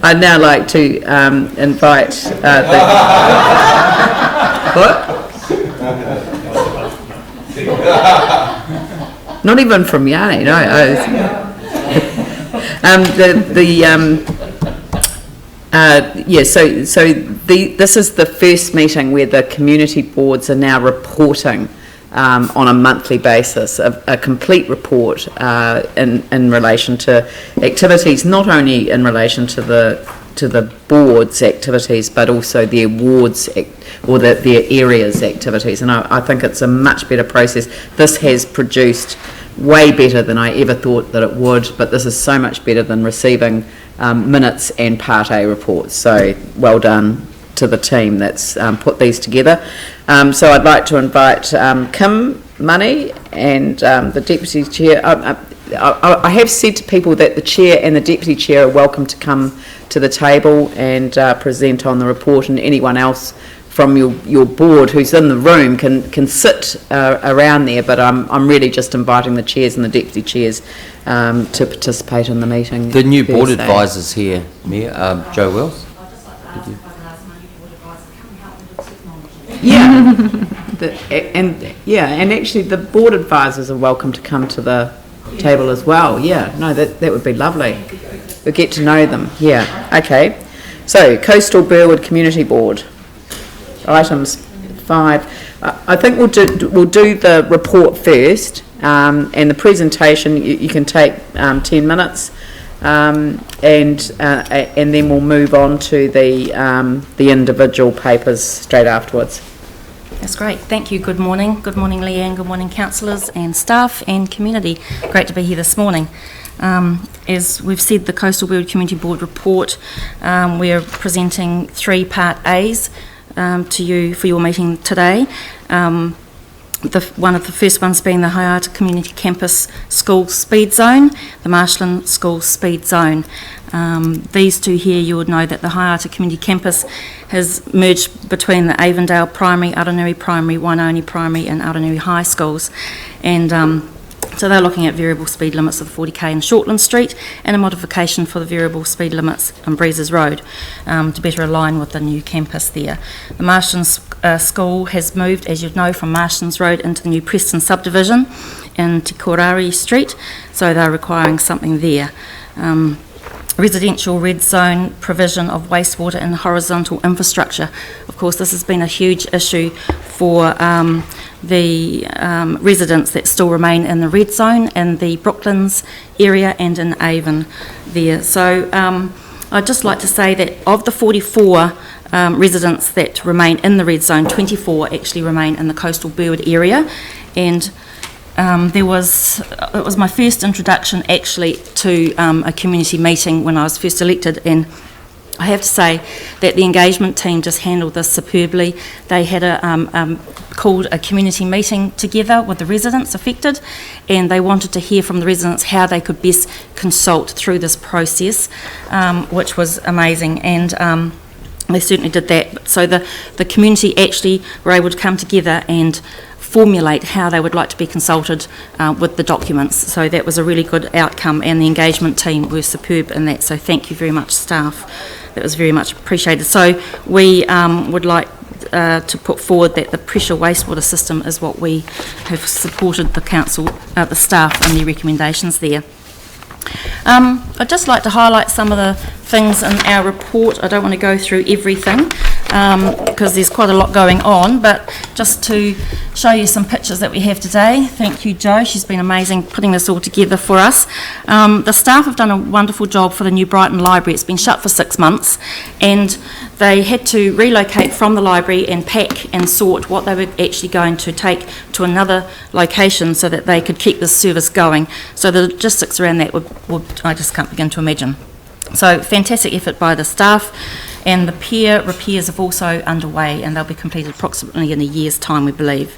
I'd now like to invite the... What? Not even from Yanni, no. This is the first meeting where the community boards are now reporting on a monthly basis, a complete report in relation to activities, not only in relation to the board's activities, but also the awards or their areas' activities. And I think it's a much better process. This has produced way better than I ever thought that it would, but this is so much better than receiving minutes and Part A reports. So well done to the team that's put these together. So I'd like to invite Kim Money and the Deputy Chair. I have said to people that the Chair and the Deputy Chair are welcome to come to the table and present on the report, and anyone else from your board who's in the room can sit around there, but I'm really just inviting the chairs and the deputy chairs to participate in the meeting. The new board advisors here, Mayor, Joe Wells. Yeah, and actually the board advisors are welcome to come to the table as well. Yeah, no, that would be lovely. We'll get to know them. Yeah, okay. So Coastal-Burwood Community Board. Items 5. I think we'll do the report first, and the presentation you can take 10 minutes, and then we'll move on to the individual papers straight afterwards. That's great. Thank you. Good morning. Good morning, Leanne. Good morning, councillors and staff and community. Great to be here this morning. As we've said, the Coastal-Burwood Community Board report, we are presenting 3 Part A's to you for your meeting today. One of the first ones being the Haiata Community Campus School Speed Zone, the Marshland School Speed Zone. These two here, you would know that the Haiata Community Campus has merged between the Avondale Primary, Aranui Primary, Wainoni Primary and Aranui High Schools, and so they're looking at variable speed limits of 40k in Shortland Street and a modification for the variable speed limits on Breezes Road to better align with the new campus there. The Marshland School has moved, as you know, from Marshlands Road into the new Preston subdivision in Te Korari Street, so they're requiring something there. Residential red zone provision of wastewater and horizontal infrastructure. Of course, this has been a huge issue for the residents that still remain in the red zone in the Brooklands area and in Avon there. So I'd just like to say that of the 44 residents that remain in the red zone, 24 actually remain in the Coastal-Burwood area, and it was my first introduction actually to a community meeting when I was first elected, and I have to say that the engagement team just handled this superbly. They had called a community meeting together with the residents affected, and they wanted to hear from the residents how they could best consult through this process, which was amazing, and they certainly did that. So the community actually were able to come together and formulate how they would like to be consulted with the documents. So that was a really good outcome, and the engagement team were superb in that. So thank you very much, staff. That was very much appreciated. So we would like to put forward that the pressure wastewater system is what we have supported the council, the staff and their recommendations there. I'd just like to highlight some of the things in our report. I don't want to go through everything because there's quite a lot going on, but just to show you some pictures that we have today. Thank you, Jo. She's been amazing putting this all together for us. The staff have done a wonderful job for the New Brighton Library. It's been shut for 6 months, and they had to relocate from the library and pack and sort what they were actually going to take to another location so that they could keep this service going. So the logistics around that would I just can't begin to imagine. So fantastic effort by the staff, and the pier repairs are also underway, and they'll be completed approximately in a year's time, we believe.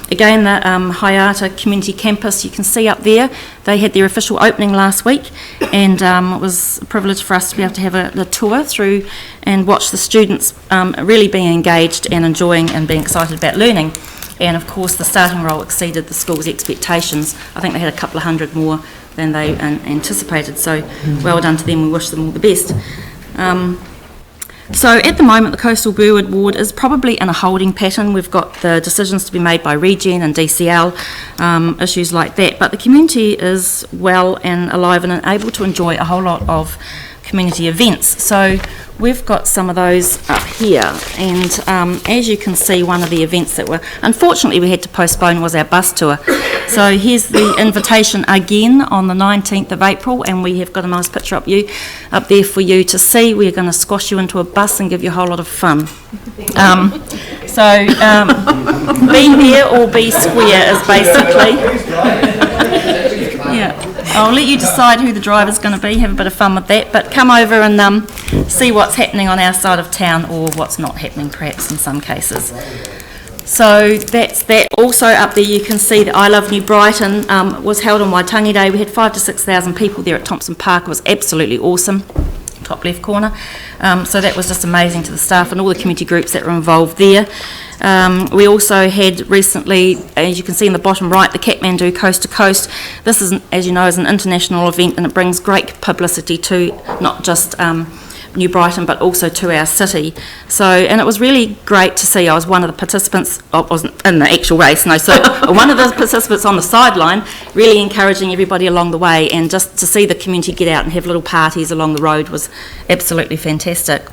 Again, the Haiata Community Campus, you can see up there, they had their official opening last week, and it was a privilege for us to be able to have a tour through and watch the students really being engaged and enjoying and being excited about learning. And of course the starting roll exceeded the school's expectations. I think they had a couple of hundred more than they anticipated, so well done to them. We wish them all the best. So at the moment, the Coastal-Burwood ward is probably in a holding pattern. We've got the decisions to be made by Regen and DCL, issues like that. But the community is well and alive and able to enjoy a whole lot of community events. So we've got some of those up here. And as you can see, one of the events that unfortunately we had to postpone was our bus tour. So here's the invitation again on the 19th of April, and we have got a nice picture up there for you to see. We're going to squash you into a bus and give you a whole lot of fun. Be here or be square is basically. Yeah, I'll let you decide who the driver's going to be. Have a bit of fun with that, but come over and see what's happening on our side of town, or what's not happening perhaps in some cases. So that's that. Also up there you can see that I Love New Brighton was held on Waitangi Day. We had 5,000 to 6,000 people there at Thompson Park. It was absolutely awesome. Top left corner. So that was just amazing to the staff and all the community groups that were involved there. We also had recently, as you can see in the bottom right, the Kathmandu Coast to Coast. This is, as you know, is an international event, and it brings great publicity to not just New Brighton but also to our city. So, and it was really great to see. I was one of the participants. I wasn't in the actual race, no, so one of the participants on the sideline, really encouraging everybody along the way, and just to see the community get out and have little parties along the road was absolutely fantastic.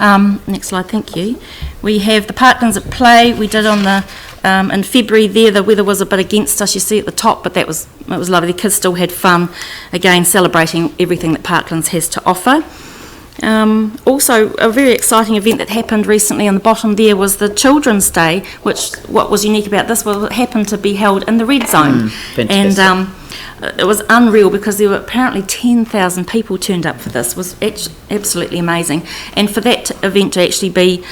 Next slide, thank you. We have the Parklands at Play. We did on the in February there. The weather was a bit against us, you see at the top, but it was lovely. The kids still had fun, again celebrating everything that Parklands has to offer. Also, a very exciting event that happened recently on the bottom there was the Children's Day, which, what was unique about this was it happened to be held in the red zone. And it was unreal because there were apparently 10,000 people turned up for this. It was absolutely amazing. And for that event to actually be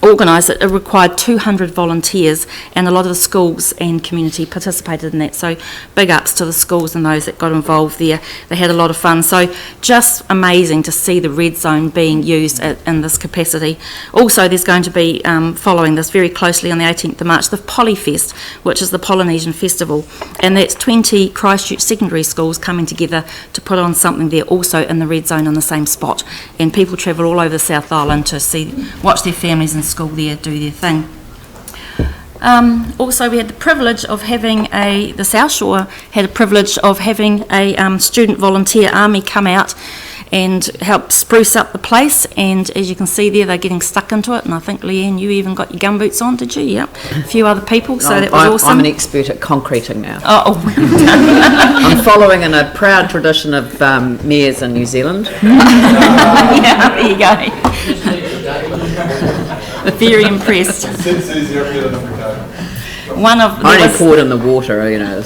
organised, it required 200 volunteers, and a lot of the schools and community participated in that. So big ups to the schools and those that got involved there. They had a lot of fun. So just amazing to see the red zone being used in this capacity. Also, there's going to be, following this very closely on the 18th of March, the Polyfest, which is the Polynesian festival. And that's 20 Christchurch secondary schools coming together to put on something there also in the red zone on the same spot. And people travel all over the South Island to watch their families in school there do their thing. Also, we had the privilege of having the South Shore had a privilege of having a student volunteer army come out and help spruce up the place, and as you can see there, they're getting stuck into it, and I think, Leanne, you even got your gumboots on, did you? Yep. A few other people, so that was awesome. I'm an expert at concreting now. Oh, I'm following in a proud tradition of mayors in New Zealand. Yeah, there you go. Very impressed. I only poured in the water, you know.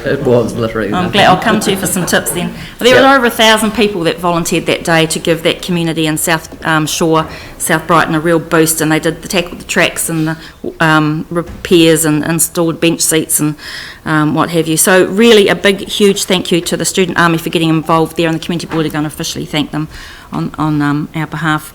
It was literally. I'm glad. I'll come to you for some tips then. Well, there were over 1,000 people that volunteered that day to give that community in South Shore, South Brighton, a real boost, and they did tackled the tracks and the repairs and installed bench seats and what have you. So really a big, huge thank you to the Student Army for getting involved there, and the Community Board are going to officially thank them on our behalf.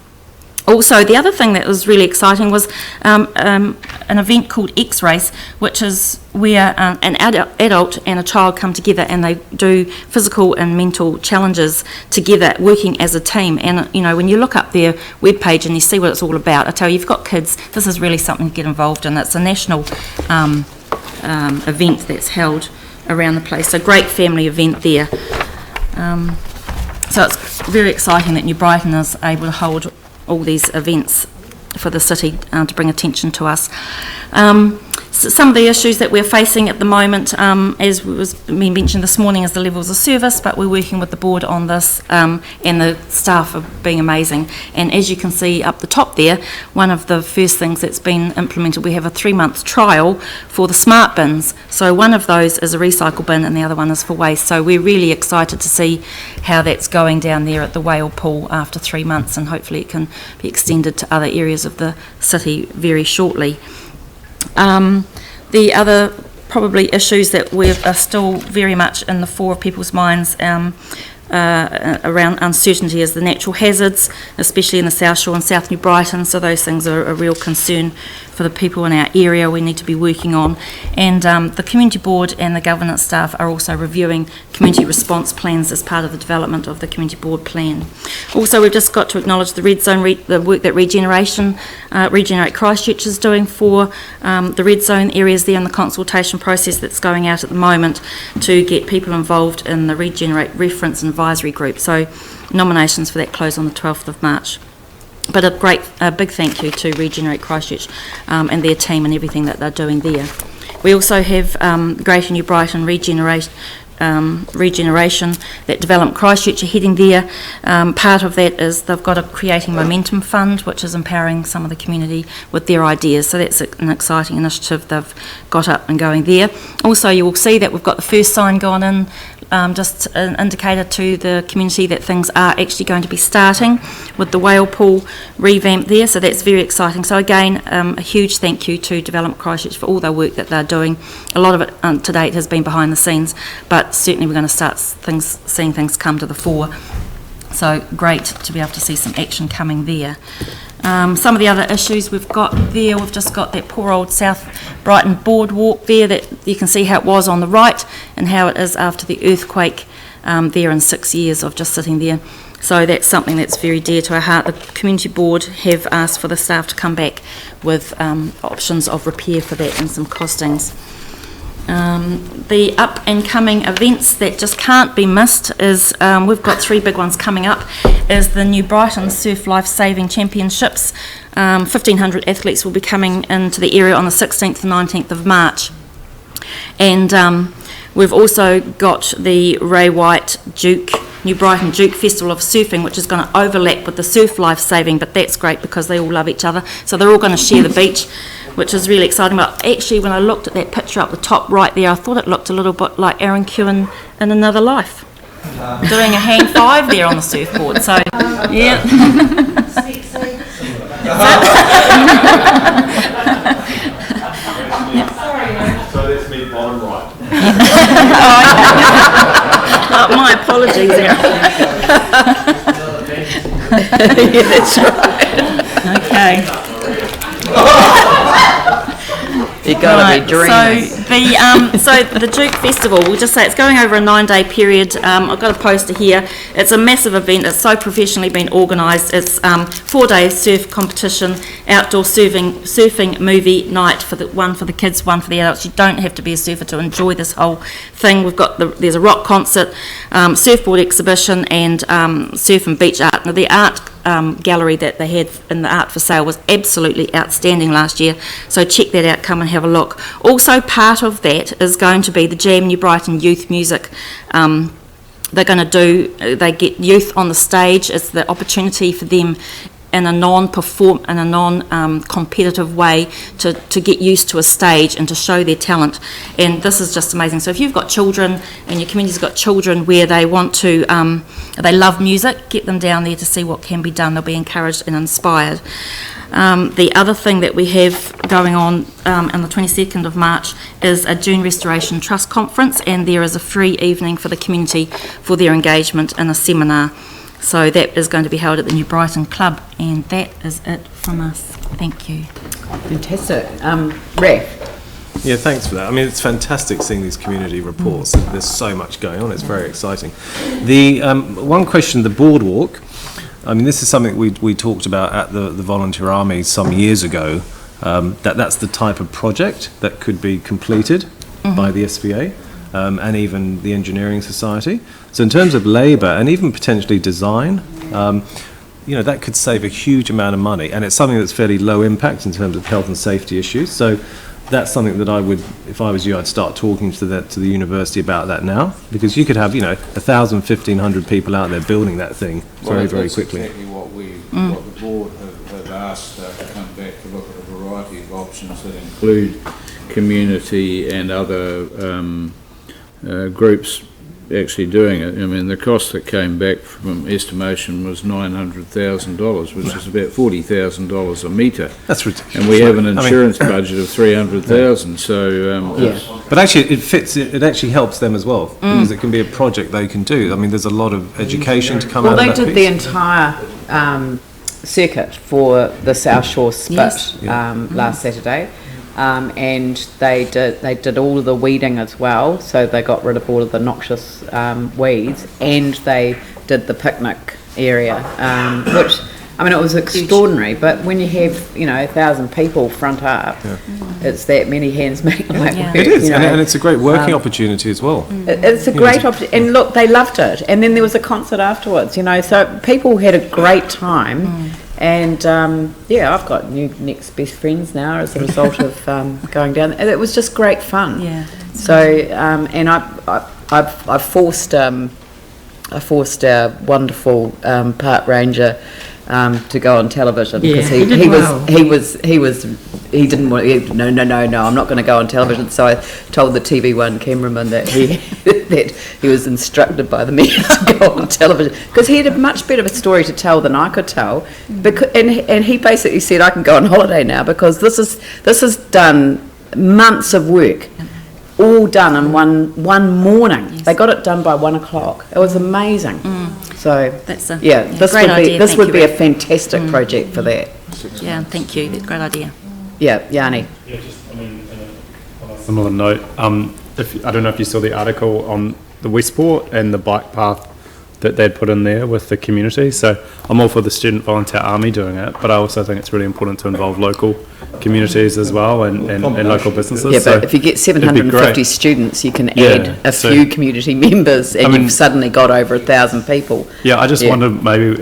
Also, the other thing that was really exciting was an event called X-Race, which is where an adult and a child come together and they do physical and mental challenges together, working as a team. And, you know, when you look up their webpage and you see what it's all about, I tell you, you've got kids, this is really something to get involved in. It's a national event that's held around the place. So great family event there. So it's very exciting that New Brighton is able to hold all these events for the city to bring attention to us. So some of the issues that we're facing at the moment, as was being mentioned this morning, is the levels of service, but we're working with the board on this, and the staff are being amazing. And as you can see up the top there, one of the first things that's been implemented, we have a 3-month trial for the smart bins. So one of those is a recycle bin and the other one is for waste. So we're really excited to see how that's going down there at the whale pool after 3 months, and hopefully it can be extended to other areas of the city very shortly. The other probably issues that are still very much in the fore of people's minds, around uncertainty is the natural hazards, especially in the South Shore and South New Brighton, so those things are a real concern for the people in our area we need to be working on. And the community board and the governance staff are also reviewing community response plans as part of the development of the community board plan. Also, we've just got to acknowledge the red zone, the work that Regenerate Christchurch is doing for the red zone areas there, and the consultation process that's going out at the moment to get people involved in the Regenerate Reference and Advisory Group. So nominations for that close on the 12th of March. But a big thank you to Regenerate Christchurch and their team and everything that they're doing there. We also have Greater New Brighton Regeneration that Development Christchurch are heading there. Part of that is they've got a Creating Momentum Fund, which is empowering some of the community with their ideas. So that's an exciting initiative they've got up and going there. Also, you will see that we've got the first sign gone in, just an indicator to the community that things are actually going to be starting with the whale pool revamp there, so that's very exciting. So again, a huge thank you to Development Christchurch for all their work that they're doing. A lot of it to date has been behind the scenes, but certainly we're going to start seeing things come to the fore. So great to be able to see some action coming there. Some of the other issues we've got there, we've just got that poor old South Brighton boardwalk there that you can see how it was on the right and how it is after the earthquake there in 6 years of just sitting there. So that's something that's very dear to our heart. The community board have asked for the staff to come back with options of repair for that and some costings. The up and coming events that just can't be missed is we've got 3 big ones coming up, is the New Brighton Surf Life Saving Championships. 1,500 athletes will be coming into the area on the 16th and 19th of March. And we've also got the Ray White New Brighton Duke Festival of Surfing, which is going to overlap with the Surf Life Saving, but that's great because they all love each other. So they're all going to share the beach, which is really exciting. But actually, when I looked at that picture up the top right there, I thought it looked a little bit like Aaron Kewen in Another Life, doing a hang five there on the surfboard. So, yeah. So that's me bottom right. My apologies there. Yeah, that's right. Okay. You've got to be dreaming. So the Duke Festival, we'll just say it's going over a 9-day period. I've got a poster here. It's a massive event. It's so professionally been organised. It's 4-day surf competition, outdoor surfing movie night, one for the kids, one for the adults. You don't have to be a surfer to enjoy this whole thing. There's a rock concert, surfboard exhibition, and surf and beach art. Now, the art gallery that they had in the Art for Sale was absolutely outstanding last year, so check that out, come and have a look. Also, part of that is going to be the Jam New Brighton Youth Music. They get youth on the stage. It's the opportunity for them in a non-competitive way to get used to a stage and to show their talent, and this is just amazing. So if you've got children and your community's got children where they want to they love music, get them down there to see what can be done. They'll be encouraged and inspired. The other thing that we have going on the 22nd of March is a Dune Restoration Trust Conference, and there is a free evening for the community for their engagement in a seminar. So that is going to be held at the New Brighton Club, and that is it from us. Thank you. Fantastic. Raph? Yeah, thanks for that. I mean, it's fantastic seeing these community reports. There's so much going on. It's very exciting. The one question, the boardwalk, I mean, this is something we talked about at the Volunteer Army some years ago, that's the type of project that could be completed by the SVA. And even the Engineering Society. So in terms of labour and even potentially design, that could save a huge amount of money, and it's something that's fairly low impact in terms of health and safety issues. So that's something that I would, if I was you, I'd start talking to the university about that now, because you could have 1,000, 1,500 people out there building that thing very quickly. That's exactly what the board have asked to come back to look at a variety of options that include community and other groups actually doing it. I mean, the cost that came back from estimation was $900,000, which is about $40,000 a metre. That's ridiculous. And we have an insurance budget of $300,000, so... But actually, it fits. It actually helps them as well, because it can be a project they can do. I mean, there's a lot of education to come out of that. Well, they did the entire circuit for the South Shore Spit last Saturday, and they did all of the weeding as well. So they got rid of all of the noxious weeds, and they did the picnic area, which. I mean, it was extraordinary, but when you have, 1,000 people front up, it's that many hands make light work. It is, and it's a great working opportunity as well. It's a great opportunity, and look, they loved it. And then there was a concert afterwards, so people had a great time. And, I've got new next best friends now as a result of going down. And it was just great fun. Yeah. So, and I forced our wonderful park ranger to go on television because he didn't want. No, I'm not going to go on television. So I told the TV1 cameraman that he was instructed by the mayor to go on television because he had a much better story to tell than I could tell. And he basically said, I can go on holiday now because this is done months of work. All done in one morning. Yes. They got it done by 1 o'clock. It was amazing. So that's this would be a fantastic project for that. Yeah, thank you. That's a great idea. Yeah, Yanni. Yeah, just on a similar note, I don't know if you saw the article on the Westport and the bike path that they'd put in there with the community. So I'm all for the student volunteer army doing it, but I also think it's really important to involve local communities as well and local businesses. Yeah, but if you get 750 students, you can add a few community members and you've suddenly got over 1,000 people. Yeah, I just wonder maybe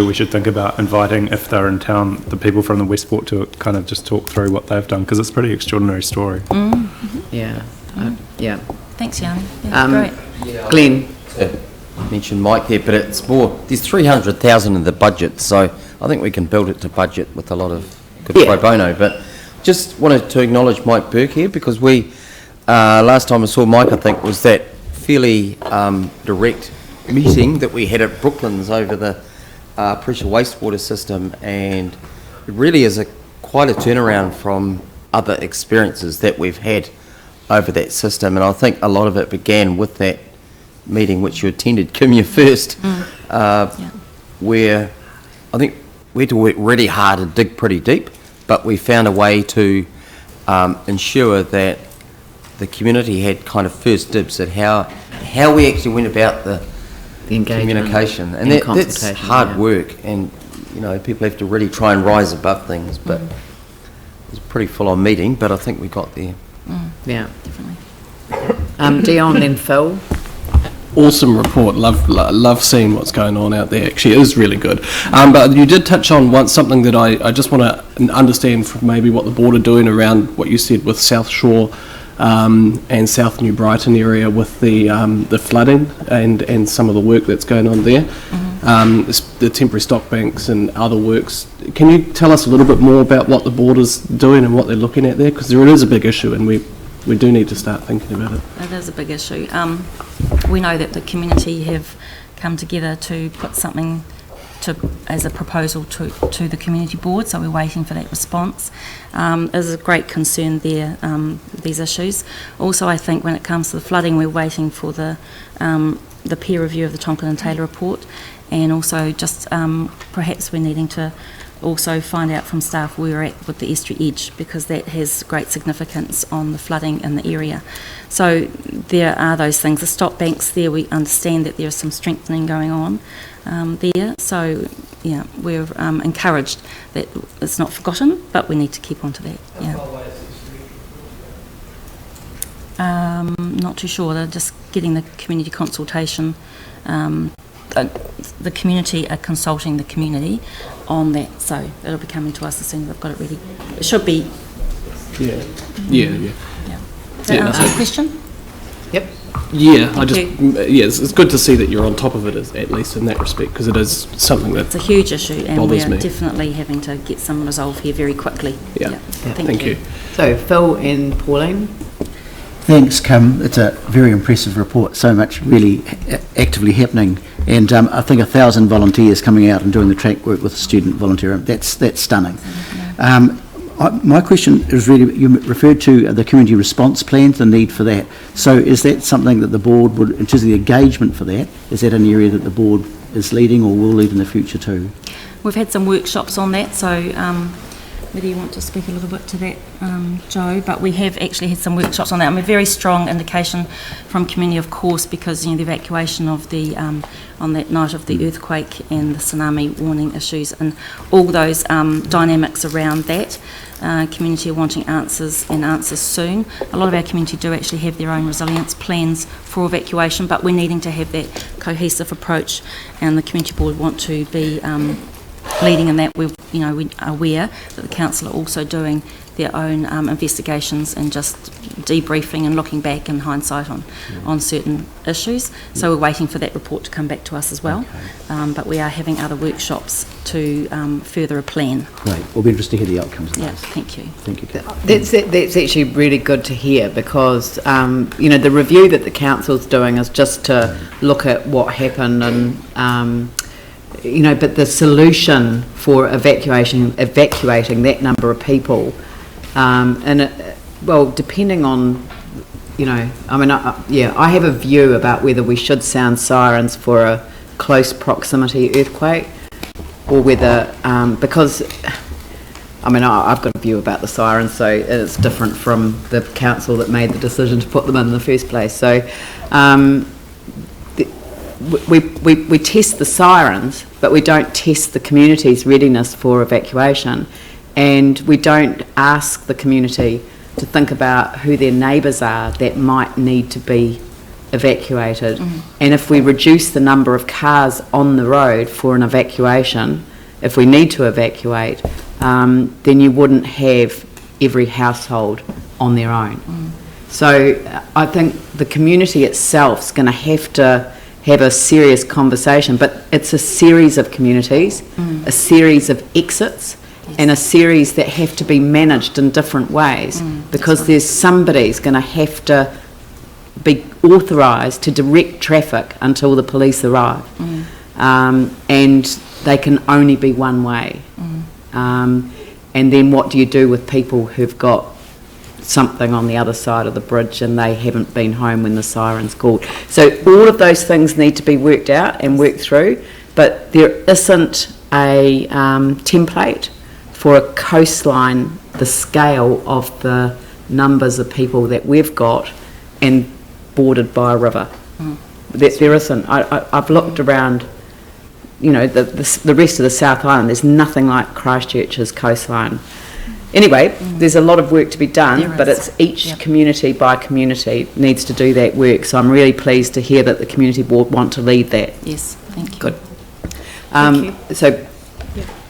we should think about inviting, if they're in town, the people from the Westport to kind of just talk through what they've done, because it's a pretty extraordinary story. Yeah. Thanks, Yanni. Yeah, great. Glenn. Mentioned Mike there, but it's more, there's 300,000 in the budget, so I think we can build it to budget with a lot of good pro bono. But just wanted to acknowledge Mike Burke here, because we, last time I saw Mike, I think, was that fairly direct meeting that we had at Brooklands over the pressure wastewater system, and it really is quite a turnaround from other experiences that we've had over that system, and I think a lot of it began with that meeting which you attended, Kim, you first, where I think we had to work really hard and dig pretty deep, but we found a way to ensure that the community had kind of first dibs at how we actually went about the communication, and that's hard work, and people have to really try and rise above things, but it was a pretty full-on meeting, but I think we got there. Yeah, definitely. Dion, then Phil. Awesome report. Love seeing what's going on out there. Actually, it is really good. But you did touch on something that I just want to understand from maybe what the board are doing around what you said with South Shore and South New Brighton area with the flooding and some of the work that's going on there. The temporary stock banks and other works. Can you tell us a little bit more about what the board is doing and what they're looking at there? Because there is a big issue, and we do need to start thinking about it. It is a big issue. We know that the community have come together to put something as a proposal to the community board, so we're waiting for that response. There's a great concern there, these issues. Also, I think when it comes to the flooding, we're waiting for the peer review of the Tonkin and Taylor report, and also just perhaps we're needing to also find out from staff where we're at with the estuary edge, because that has great significance on the flooding in the area. So there are those things. The stop banks there, we understand that there is some strengthening going on there. So yeah, we're encouraged that it's not forgotten, but we need to keep on to that. Yeah. Not too sure. They're just getting the community consultation. The community are consulting the community on that, so it'll be coming to us as soon as we've got it ready. It should be. Yeah. Does that answer your question? Yep. Yeah, it's good to see that you're on top of it, at least in that respect, because it is something that it's a huge issue, and we're me. definitely having to get some resolve here very quickly. Yeah. Thank you. So Phil and Pauline. Thanks, Kim. It's a very impressive report. So much really actively happening, and I think 1,000 volunteers coming out and doing the track work with a student volunteer. That's stunning. My question is really, you referred to the community response plans, the need for that. So is that something that the board would, in terms of the engagement for that, is that an area that the board is leading or will lead in the future too? We've had some workshops on that, so whether you want to speak a little bit to that, Joe, but we have actually had some workshops on that. I mean, a very strong indication from community, of course, because the evacuation of the on that night of the earthquake and the tsunami warning issues and all those dynamics around that. Community are wanting answers and answers soon. A lot of our community do actually have their own resilience plans for evacuation, but we're needing to have that cohesive approach, and the community board want to be leading in that. We're aware that the council are also doing their own investigations and just debriefing and looking back in hindsight on certain issues. So we're waiting for that report to come back to us as well. But we are having other workshops to further a plan. Great. We'll be interested to hear the outcomes of those. Yeah, thank you. Thank you. That's actually really good to hear, because the review that the council's doing is just to look at what happened and but the solution for evacuating that number of people, depending on, I have a view about whether we should sound sirens for a close proximity earthquake, or whether, because, I've got a view about the sirens, so it's different from the council that made the decision to put them in the first place. So, we test the sirens, but we don't test the community's readiness for evacuation, and we don't ask the community to think about who their neighbours are that might need to be evacuated. And if we reduce the number of cars on the road for an evacuation, if we need to evacuate, then you wouldn't have every household on their own. So I think the community itself is going to have a serious conversation, but it's a series of communities, a series of exits, and a series that have to be managed in different ways, because there's somebody's going to have to be authorised to direct traffic until the police arrive, and they can only be one way. And then what do you do with people who've got something on the other side of the bridge and they haven't been home when the siren's called? So all of those things need to be worked out and worked through, but there isn't a template for a coastline the scale of the numbers of people that we've got and bordered by a river. There isn't. I've looked around, the rest of the South Island. There's nothing like Christchurch's coastline. Anyway, there's a lot of work to be done, but it's each community by community needs to do that work. So I'm really pleased to hear that the community board want to lead that. Yes, thank you. Good. Thank you. So,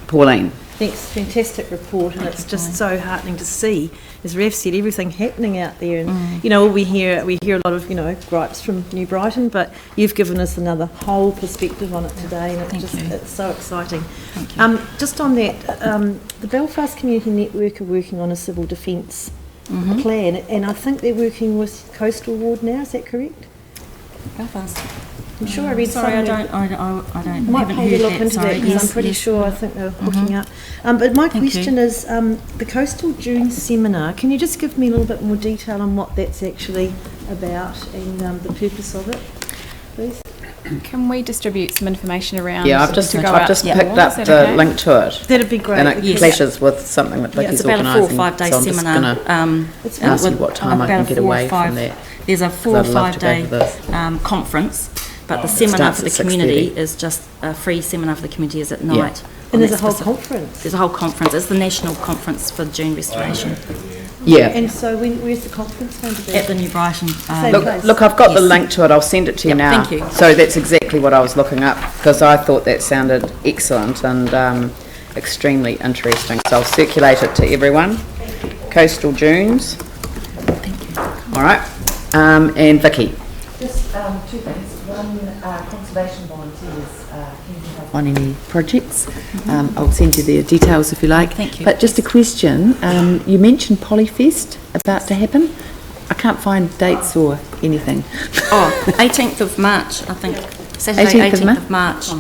Pauline. Thanks, fantastic report, and it's just so heartening to see, as Rev said, everything happening out there. And we hear a lot of gripes from New Brighton, but you've given us another whole perspective on it today, and it's so exciting. Thank you. Just on that, the Belfast Community Network are working on a civil defence plan, and I think they're working with Coastal-Burwood now. Is that correct? Belfast. I'm sure I read Sorry, I somewhere. don't. Might haven't pay heard to look that, into sorry. that, because Yes, I'm pretty yes. sure I think they're looking up. But my question is, the Coastal June seminar, can you just give me a little bit more detail on what that's actually about and the purpose of it, please? Can we distribute some information around? Yeah, I've just picked up Is that the okay? link to it. That'd be great. And it clashes with something that Vicky's It's about a 4 or organising. 5 day so I'm just seminar. gonna ask you what time I can get away from that. There's a 4 or I'd love 5 to go day to this. conference, but the seminar starts for the at community 6:30. is just a free seminar for the community is at night. And there's a whole conference. There's a whole conference. It's the national conference for June restoration Yeah. And so where's the conference going to be? at the New Brighton. Same place. Look, I've got the Yes. link to it. I'll send it to you Yeah, now. thank you. So that's exactly what I was looking up, because I thought that sounded excellent and extremely interesting. So I'll circulate it to everyone. Coastal Dunes. Thank you. All right. And Vicky. Just two things. One, conservation volunteers on any projects. I'll send you the details if you like. Thank you. But just a question. You mentioned Polyfest about to happen. I can't find dates or anything. Oh, 18th of March, I think. Saturday, 18th of March.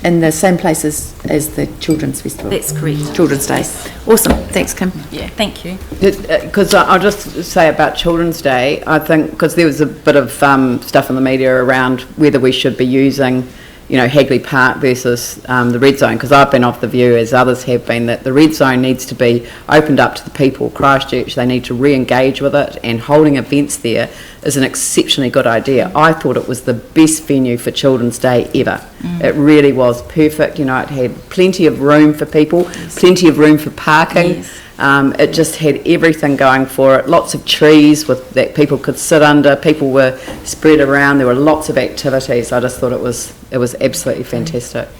In the same place as the Children's Festival. That's correct. Children's Day. Awesome. Thanks, Kim. Yeah, thank you. Because I'll just say about Children's Day, I think, because there was a bit of stuff in the media around whether we should be using, you know, Hagley Park versus the red zone, because I've been of the view, as others have been, that the red zone needs to be opened up to the people. Christchurch, they need to re-engage with it, and holding events there is an exceptionally good idea. I thought it was the best venue for Children's Day ever. It really was perfect. You know, it had plenty of room for people, plenty of room for parking. It just had everything going for it. Lots of trees that people could sit under. People were spread around. There were lots of activities. I just thought it was absolutely fantastic.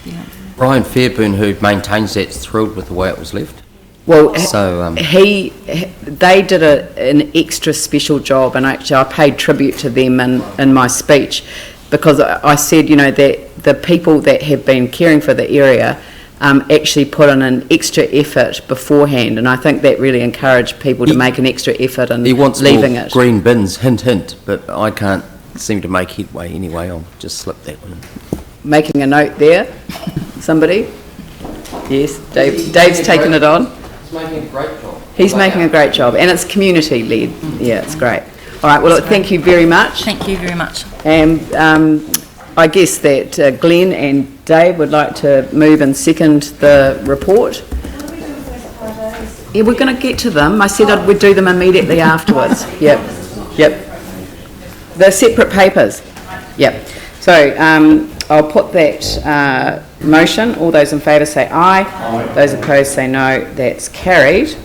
Brian Fairburn, who maintains that, is thrilled with the way it was left. Well, so they did an extra special job, and actually I paid tribute to them in my speech, because I said, you know, that the people that have been caring for the area actually put in an extra effort beforehand, and I think that really encouraged people to make an extra effort in he wants leaving more it. green bins, hint, hint, but I can't seem to make headway anyway. I'll just slip that one in. Making a note there, somebody? Yes, Dave's taken it on. He's making a great job. He's making a great job, and it's community-led. Yeah, it's great. All right, well, look, thank you very much. Thank you very much. And I guess that Glenn and Dave would like to move and second the report. Yeah, we're going to get to them. I said we'd do them immediately afterwards. Yep. They're separate papers. Yep. So I'll put that motion. All those in favour say aye. Those opposed say no. That's carried.